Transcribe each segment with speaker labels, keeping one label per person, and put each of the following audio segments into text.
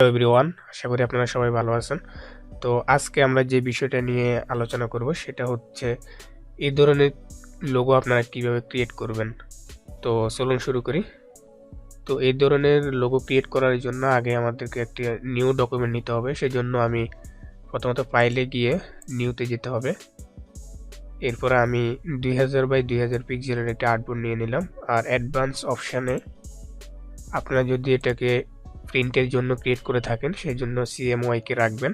Speaker 1: Hello everyone, আশা করি আপনারা সবাই ভালো আছেন। তো আজকে আমরা যে বিষয়টা নিয়ে আলোচনা করব সেটা হচ্ছে এই ধরনের লোগো আপনারা কিভাবে ক্রিয়েট করবেন। তো চলুন শুরু করি। তো এই ধরনের লোগো ক্রিয়েট করার জন্য আগে আমাদেরকে একটি নিউ ডকুমেন্ট নিতে হবে। সেজন্য আমি প্রথমত ফাইলে গিয়ে নিউতে যেতে হবে। এরপরে আমি 2000 বাই 2000 পিক্সেলের একটি আর্টবোর্ড নিয়ে নিলাম। আর অ্যাডভান্স অপশানে আপনারা যদি এটাকে প্রিন্টের জন্য ক্রিয়েট করে থাকেন সেই জন্য সিএমওয়াইকে রাখবেন।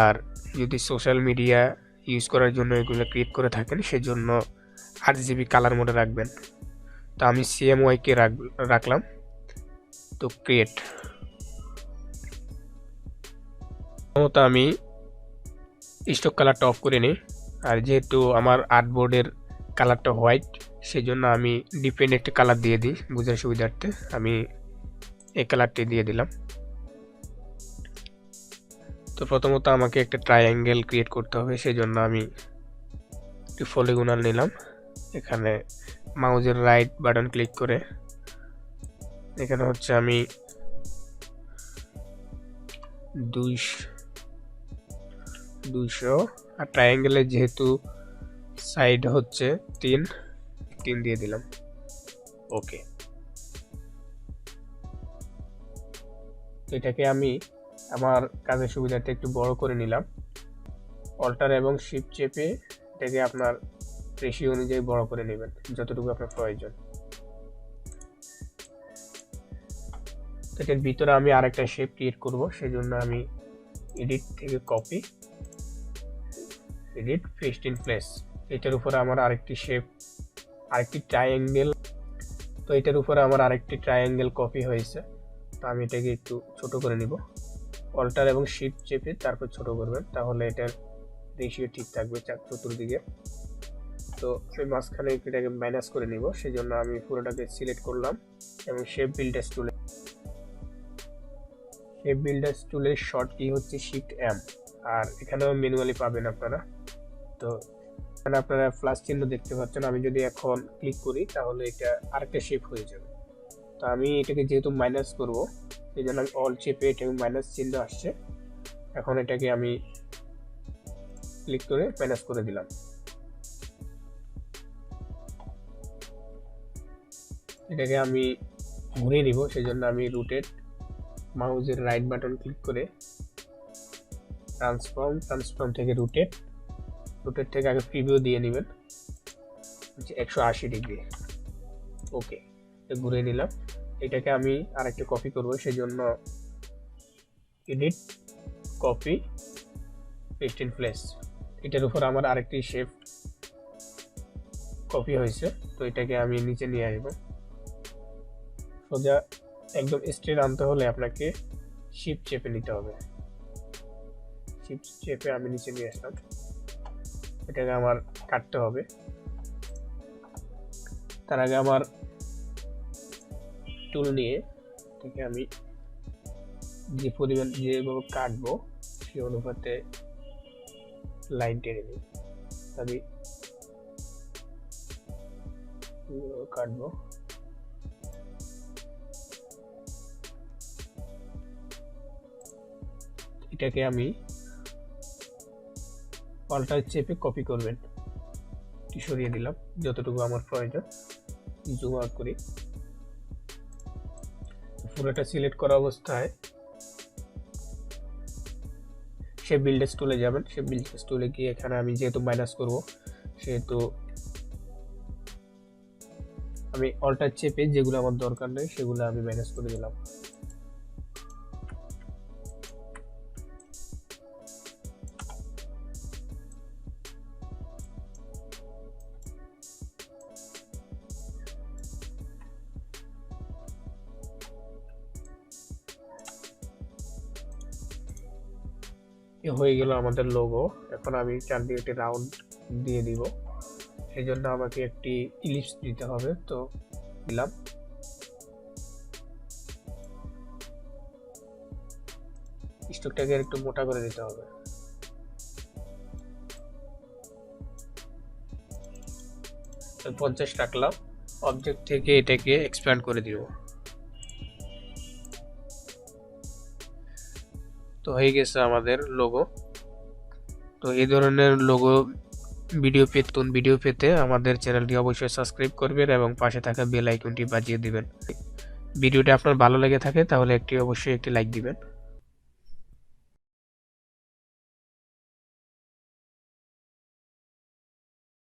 Speaker 1: আর যদি সোশ্যাল মিডিয়া ইউজ করার জন্য এগুলো ক্রিয়েট করে থাকেন সেজন্য RGB কালার মোডে রাখবেন। তো আমি সিএমওয়াইকে রাখলাম। তো ক্রিয়েট তো আমি স্টক কালারটা অফ করে নিই। আর যেহেতু আমার আর্টবোর্ডের কালারটা হোয়াইট সেজন্য আমি ডিফারেন্ট একটি কালার দিয়ে দিই বোঝার সুবিধার্থে। আমি এই কালারটি দিয়ে দিলাম। তো প্রথমত আমাকে একটা ট্রায়াঙ্গেল ক্রিয়েট করতে হবে, সেজন্য আমি একটি পলিগনাল নিলাম। এখানে মাউসের রাইট বাটন ক্লিক করে এখানে হচ্ছে আমি 200 আর ট্রায়াঙ্গেলের যেহেতু সাইড হচ্ছে 3 দিয়ে দিলাম। ওকে, তো এটাকে আমি আমার কাজের সুবিধার্থে একটু বড় করে নিলাম। অল্টার এবং শিফট চেপে এটাকে আপনার রেশিও অনুযায়ী বড় করে নেবেন যতটুকু আপনার প্রয়োজন। এটার ভিতরে আমি আরেকটা শেপ ক্রিয়েট করব, সেজন্য আমি এডিট থেকে copy, edit paste in place. এটার উপরে আমার আরেকটি শেপ, আরেকটি ট্রায়াঙ্গেল, তো এটার উপরে আমার আরেকটি ট্রায়াঙ্গেল কপি হয়েছে। তো আমি এটাকে একটু ছোট করে নিব। অল্টার এবং শিফট চেপে তারপর ছোট করবেন, তাহলে এটার রেশিও ঠিক থাকবে চতুর্দিকে। তো আমি মাঝখানে এটাকে মাইনাস করে নিব, সেজন্য আমি পুরোটাকে সিলেক্ট করলাম এবং শেপ বিল্ডার্স টুলের শর্ট কি হচ্ছে শিফট এম। আর এখানেও ম্যানুয়ালি পাবেন আপনারা। তো এখানে আপনারা প্লাস চিহ্ন দেখতে পাচ্ছেন। আমি যদি এখন ক্লিক করি তাহলে এটা আরেকটা শেপ হয়ে যাবে। তো আমি এটাকে যেহেতু মাইনাস করব সেই জন্য আমি অল চেপে এটাকে মাইনাস চিহ্ন আসছে, এখন এটাকে আমি ক্লিক করে মাইনাস করে দিলাম। এটাকে আমি ঘুরিয়ে নিব, সেই জন্য আমি রুটেট, মাউসের রাইট বাটন ক্লিক করে ট্রান্সফর্ম থেকে রুটেট থেকে আগে প্রিভিউ দিয়ে নেবেন 180 ডিগ্রি। ওকে, ঘুরিয়ে নিলাম। এটাকে আমি আরেকটা কপি করব, সেই জন্য edit, copy, paste in place. এটার উপর আমার আরেকটি শেপ কপি হয়েছে, তো এটাকে আমি নিচে নিয়ে আসব। সোজা একদম স্ট্রেট আনতে হলে আপনাকে শিফট চেপে নিতে হবে। শিফট চেপে আমি নিচে নিয়ে আসলাম। এটাকে আমার কাটতে হবে। তার আগে আমার টুল নিয়ে এটাকে আমি যে পরিমাণ যেভাবে কাটবো সেই অনুপাতে লাইন টেনে নিই। আমি কাটবো। এটাকে আমি অল্টার চেপে কপি করবেন। সরিয়ে দিলাম যতটুকু আমার প্রয়োজন। জুম আউট করি। পুরোটা সিলেক্ট করা অবস্থায় সে বিল্ডার্স টুলে যাবেন। সে বিল্ডার্স টুলে গিয়ে এখানে আমি যেহেতু মাইনাস করব সেহেতু আমি অল্টার চেপে যেগুলো আমার দরকার নেই সেগুলো আমি মাইনাস করে দিলাম। হয়ে গেল আমাদের লোগো। এখন আমি চারদিকে একটি রাউন্ড দিয়ে দিব, সেই জন্য আমাকে একটি ইলিপস দিতে হবে। তো দিলাম। স্ট্রোকটাকে একটু মোটা করে দিতে হবে। 50 রাখলাম। অবজেক্ট থেকে এটাকে এক্সপ্যান্ড করে দিব। তো হয়ে গেছে আমাদের লোগো। তো এই ধরনের লোগো ভিডিও পেতে আমাদের চ্যানেলটি অবশ্যই সাবস্ক্রাইব করবেন এবং পাশে থাকা বেল আইকনটি বাজিয়ে দিবেন। ভিডিওটা আপনার ভালো লেগে থাকে তাহলে অবশ্যই একটি লাইক দিবেন।